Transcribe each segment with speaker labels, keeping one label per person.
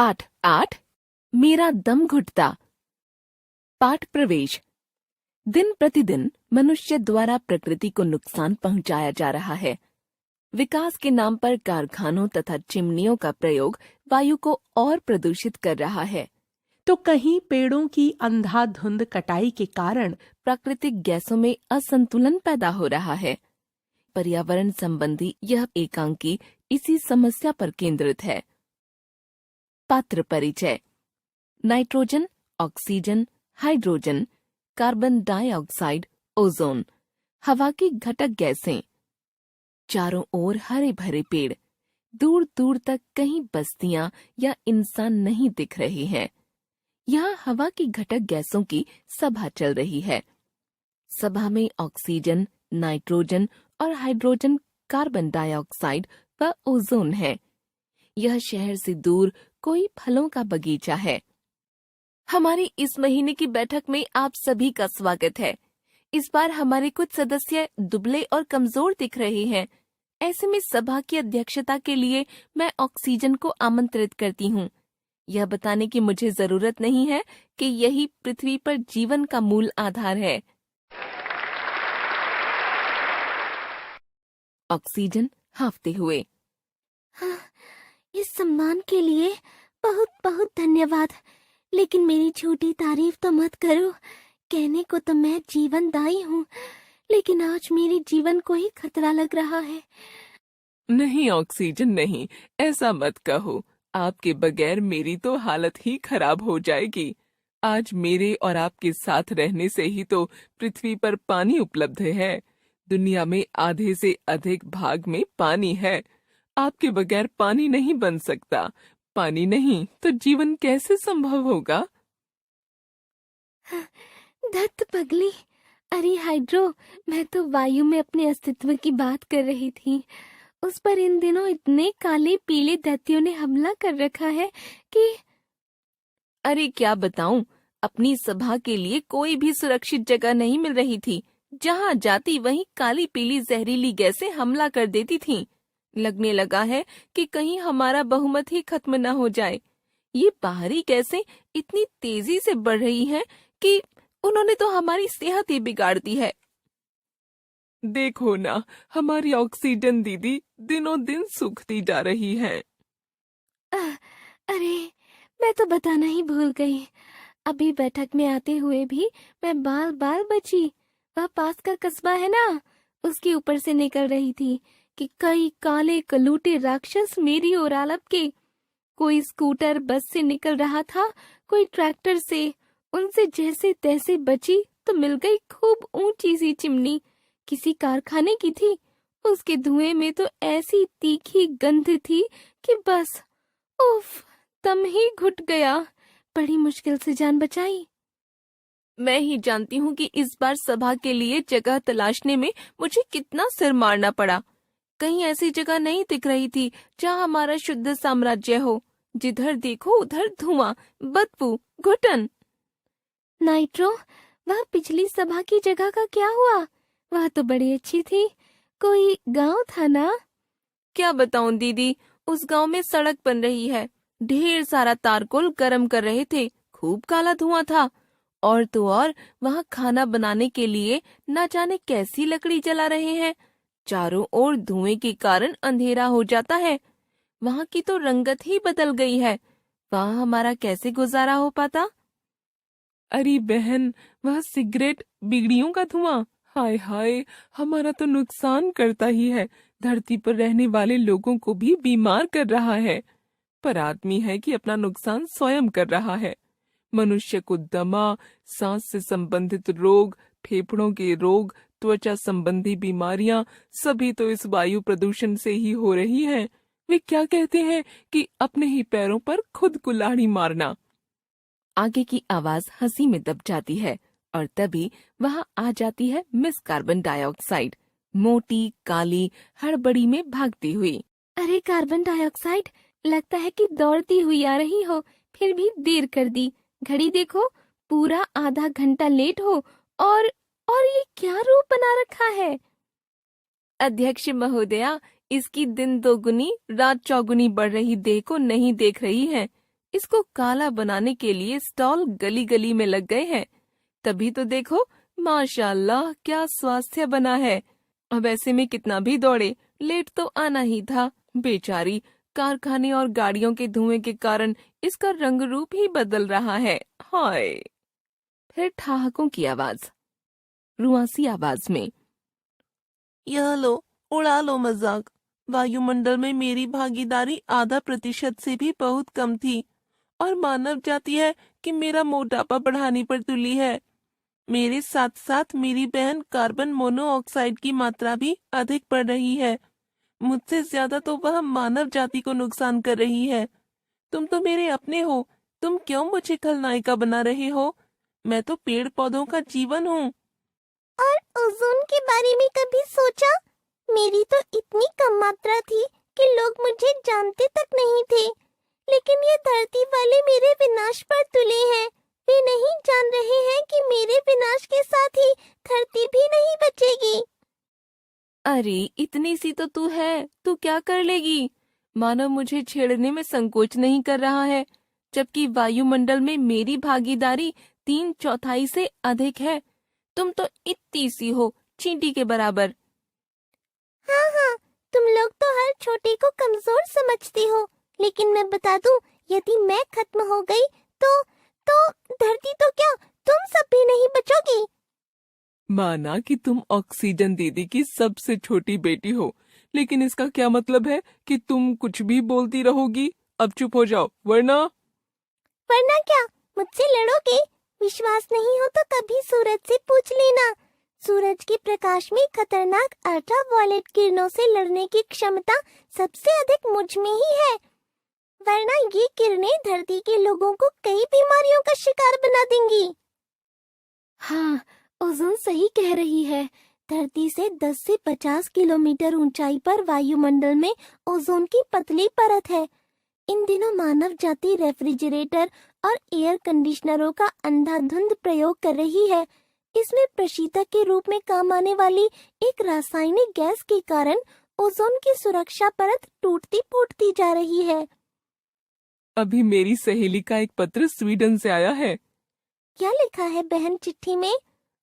Speaker 1: पाठ 8 मेरा दम घुटता। पाठ प्रवेश। दिन प्रतिदिन मनुष्य द्वारा प्रकृति को नुकसान पहुंचाया जा रहा है। विकास के नाम पर कारखानों तथा चिमनियों का प्रयोग वायु को और प्रदूषित कर रहा है,
Speaker 2: तो कहीं पेड़ों की अंधाधुंध कटाई के कारण
Speaker 1: प्राकृतिक गैसों में असंतुलन पैदा हो रहा है। पर्यावरण संबंधी यह एकांकी इसी समस्या पर केंद्रित है। पात्र परिचय। Nitrogen, oxygen, hydrogen, carbon dioxide, ozone, हवा की घटक गैसें। चारों ओर हरे भरे पेड़, दूर दूर तक कहीं बस्तियां या इंसान नहीं दिख रहे हैं। यहाँ हवा की घटक गैसों की सभा चल रही है। सभा में ऑक्सीजन, नाइट्रोजन और हाइड्रोजन, कार्बन डाइऑक्साइड व ओजोन है। यह शहर से दूर कोई फलों का बगीचा है। हमारी इस महीने की बैठक में आप सभी का स्वागत है। इस बार हमारे कुछ सदस्य दुबले और कमजोर दिख रहे हैं। ऐसे में सभा की अध्यक्षता के लिए मैं ऑक्सीजन को आमंत्रित करती हूँ। यह बताने की मुझे जरूरत नहीं है कि यही पृथ्वी पर जीवन का मूल आधार है। ऑक्सीजन हांफते हुए,
Speaker 3: हाँ, इस सम्मान के लिए बहुत बहुत धन्यवाद, लेकिन मेरी झूठी तारीफ तो मत करो। कहने को तो मैं जीवनदायी हूँ, लेकिन आज मेरे जीवन को ही खतरा लग रहा है।
Speaker 4: नहीं ऑक्सीजन नहीं, ऐसा मत कहो। आपके बगैर मेरी तो हालत ही खराब हो जाएगी। आज मेरे और आपके साथ रहने से ही तो पृथ्वी पर पानी उपलब्ध है। दुनिया में आधे से अधिक भाग में पानी है। आपके बगैर पानी नहीं बन सकता। पानी नहीं तो जीवन कैसे संभव होगा?
Speaker 3: धत पगली। अरे हाइड्रो, मैं तो वायु में अपने अस्तित्व की बात कर रही थी। उस पर इन दिनों इतने काले पीले दैत्यों ने हमला कर रखा है कि
Speaker 1: अरे क्या बताऊं, अपनी सभा के लिए कोई भी सुरक्षित जगह नहीं मिल रही थी। जहां जाती वहीं काली पीली जहरीली गैसें हमला कर देती थीं। लगने लगा है कि कहीं हमारा बहुमत ही खत्म न हो जाए। ये बाहरी गैसें इतनी तेजी से बढ़ रही हैं कि उन्होंने तो हमारी सेहत ही बिगाड़ दी है।
Speaker 4: देखो ना, हमारी ऑक्सीजन दीदी दिनों दिन सूखती जा रही है।
Speaker 3: अरे, मैं तो बताना ही भूल गई। अभी बैठक में आते हुए भी मैं बाल बाल बची। वह पास का कस्बा है ना, उसके ऊपर से निकल रही थी कि कई काले कलूटे राक्षस मेरी ओर आ लपके। कोई स्कूटर बस से निकल रहा था, कोई ट्रैक्टर से। उनसे जैसे तैसे बची तो मिल गई खूब ऊंची सी चिमनी। किसी कारखाने की थी। उसके धुएं में तो ऐसी तीखी गंध थी कि बस उफ, दम ही घुट गया। बड़ी मुश्किल से जान बचाई।
Speaker 1: मैं ही जानती हूँ कि इस बार सभा के लिए जगह तलाशने में मुझे कितना सिर मारना पड़ा। कहीं ऐसी जगह नहीं दिख रही थी जहाँ हमारा शुद्ध साम्राज्य हो। जिधर देखो उधर धुआं, बदबू, घुटन।
Speaker 3: नाइट्रो, वह पिछली सभा की जगह का क्या हुआ? वह तो बड़ी अच्छी थी। कोई गांव था ना?
Speaker 1: क्या बताऊं दीदी, उस गांव में सड़क बन रही है। ढेर सारा तारकोल गरम कर रहे थे। खूब काला धुआं था। और तो और वहाँ खाना बनाने के लिए न जाने कैसी लकड़ी जला रहे हैं। चारों ओर धुएं के कारण अंधेरा हो जाता है। वहाँ की तो रंगत ही बदल गई है। वहाँ हमारा कैसे गुजारा हो पाता?
Speaker 4: अरे बहन, वह सिगरेट, बीड़ियों का धुआं, हाय हाय, हमारा तो नुकसान करता ही है। धरती पर रहने वाले लोगों को भी बीमार कर रहा है। पर आदमी है कि अपना नुकसान स्वयं कर रहा है। मनुष्य को दमा, सांस से संबंधित रोग, फेफड़ों के रोग, त्वचा संबंधी बीमारियां सभी तो इस वायु प्रदूषण से ही हो रही हैं। वे क्या कहते हैं कि अपने ही पैरों पर खुद कुल्हाड़ी मारना।
Speaker 1: आगे की आवाज हंसी में दब जाती है और तभी वहाँ आ जाती है मिस कार्बन डाइऑक्साइड, मोटी, काली, हड़बड़ी में भागती हुई।
Speaker 3: अरे कार्बन डाइऑक्साइड, लगता है कि दौड़ती हुई आ रही हो, फिर भी देर कर दी। घड़ी देखो, पूरा आधा घंटा लेट हो। और ये क्या रूप बना रखा है?
Speaker 1: अध्यक्ष महोदया, इसकी दिन दोगुनी रात चौगुनी बढ़ रही देह को नहीं देख रही है। इसको काला बनाने के लिए स्टॉल गली गली में लग गए हैं। तभी तो देखो, माशाल्लाह क्या स्वास्थ्य बना है। अब ऐसे में कितना भी दौड़े, लेट तो आना ही था। बेचारी, कारखाने और गाड़ियों के धुएं के कारण इसका रंग रूप ही बदल रहा है। हाय। फिर ठहाकों की आवाज, रुआसी आवाज में,
Speaker 4: यह लो, उड़ा लो मजाक। वायुमंडल में मेरी भागीदारी 0.5% से भी बहुत कम थी और मानव जाति है कि मेरा मोटापा बढ़ाने पर तुली है। मेरे साथ साथ मेरी बहन कार्बन मोनोऑक्साइड की मात्रा भी अधिक बढ़ रही है। मुझसे ज्यादा तो वह मानव जाति को नुकसान कर रही है। तुम तो मेरे अपने हो, तुम क्यों मुझे खलनायिका बना रहे हो? मैं तो पेड़ पौधों का जीवन हूँ।
Speaker 3: और ओजोन के बारे में कभी सोचा? मेरी तो इतनी कम मात्रा थी कि लोग मुझे जानते तक नहीं थे। लेकिन ये धरती वाले मेरे विनाश पर तुले हैं। वे नहीं जान रहे हैं कि मेरे विनाश के साथ ही धरती भी नहीं बचेगी।
Speaker 1: अरे इतनी सी तो तू है, तू क्या कर लेगी? मानव मुझे छेड़ने में संकोच नहीं कर रहा है, जबकि वायुमंडल में मेरी भागीदारी 3/4 से अधिक है। तुम तो इतनी सी हो, चींटी के बराबर।
Speaker 3: हाँ, तुम लोग तो हर छोटे को कमजोर समझते हो। लेकिन मैं बता दूं, यदि मैं खत्म हो गई तो धरती तो क्या, तुम सब भी नहीं बचोगी।
Speaker 4: माना कि तुम ऑक्सीजन दीदी की सबसे छोटी बेटी हो, लेकिन इसका क्या मतलब है कि तुम कुछ भी बोलती रहोगी? अब चुप हो जाओ, वरना
Speaker 3: क्या मुझसे लड़ोगे? विश्वास नहीं हो तो कभी सूरज से पूछ लेना। सूरज के प्रकाश में खतरनाक अल्ट्रावायलेट किरणों से लड़ने की क्षमता सबसे अधिक मुझ में ही है। वरना ये किरणें धरती के लोगों को कई बीमारियों का शिकार बना देंगी। हाँ, ओजोन सही कह रही है। धरती से 10 से 50 किलोमीटर ऊंचाई पर वायुमंडल में ओजोन की पतली परत है। इन दिनों मानव जाति रेफ्रिजरेटर और एयर कंडीशनरों का अंधाधुंध प्रयोग कर रही है। इसमें प्रशीतक के रूप में काम आने वाली एक रासायनिक गैस के कारण ओजोन की सुरक्षा परत टूटती फूटती जा रही है।
Speaker 4: अभी मेरी सहेली का एक पत्र स्वीडन से आया है।
Speaker 3: क्या लिखा है बहन चिट्ठी में?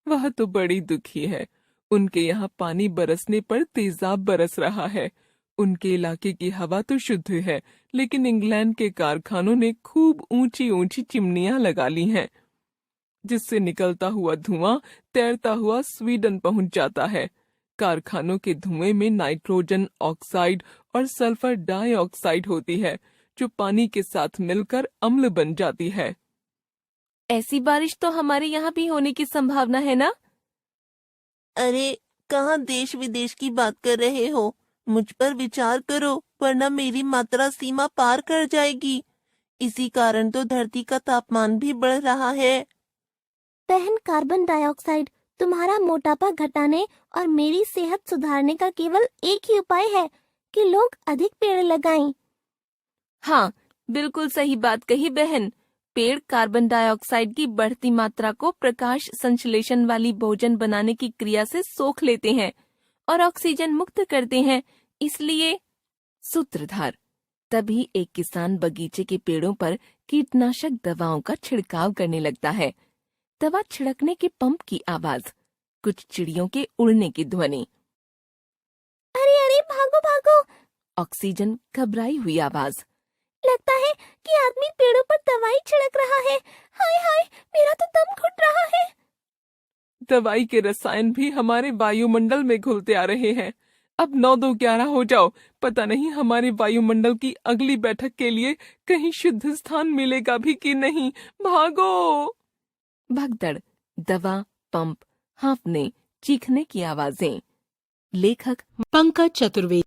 Speaker 4: वह तो बड़ी दुखी है। उनके यहाँ पानी बरसने पर तेजाब बरस रहा है। उनके इलाके की हवा तो शुद्ध है, लेकिन इंग्लैंड के कारखानों ने खूब ऊंची ऊंची चिमनियां लगा ली हैं, जिससे निकलता हुआ धुआं तैरता हुआ स्वीडन पहुंच जाता है। कारखानों के धुएं में नाइट्रोजन ऑक्साइड और सल्फर डाइऑक्साइड होती है, जो पानी के साथ मिलकर अम्ल बन जाती है।
Speaker 1: ऐसी बारिश तो हमारे यहाँ भी होने की संभावना है ना?
Speaker 5: अरे कहाँ देश विदेश की बात कर रहे हो? मुझ पर विचार करो, वरना मेरी मात्रा सीमा पार कर जाएगी। इसी कारण तो धरती का तापमान भी बढ़ रहा है।
Speaker 3: बहन कार्बन डाइऑक्साइड, तुम्हारा मोटापा घटाने और मेरी सेहत सुधारने का केवल एक ही उपाय है कि लोग अधिक पेड़ लगाएं।
Speaker 1: हाँ, बिल्कुल सही बात कही बहन। पेड़ कार्बन डाइऑक्साइड की बढ़ती मात्रा को प्रकाश संश्लेषण वाली भोजन बनाने की क्रिया से सोख लेते हैं और ऑक्सीजन मुक्त करते हैं। इसलिए सूत्रधार, तभी एक किसान बगीचे के पेड़ों पर कीटनाशक दवाओं का छिड़काव करने लगता है। दवा छिड़कने के पंप की आवाज, कुछ चिड़ियों के उड़ने की ध्वनि।
Speaker 3: अरे अरे भागो भागो!
Speaker 1: ऑक्सीजन घबराई हुई आवाज।
Speaker 3: लगता है कि आदमी पेड़ों पर दवाई छिड़क रहा है। हाय हाय, मेरा तो दम घुट रहा है।
Speaker 4: दवाई के रसायन भी हमारे वायुमंडल में घुलते आ रहे हैं। अब 9-2-11 हो जाओ। पता नहीं हमारे वायुमंडल की अगली बैठक के लिए कहीं शुद्ध स्थान मिलेगा भी कि नहीं। भागो!
Speaker 1: भगदड़, दवा, पंप, हाँफने, चीखने की आवाजें। लेखक
Speaker 2: पंकज चतुर्वेदी।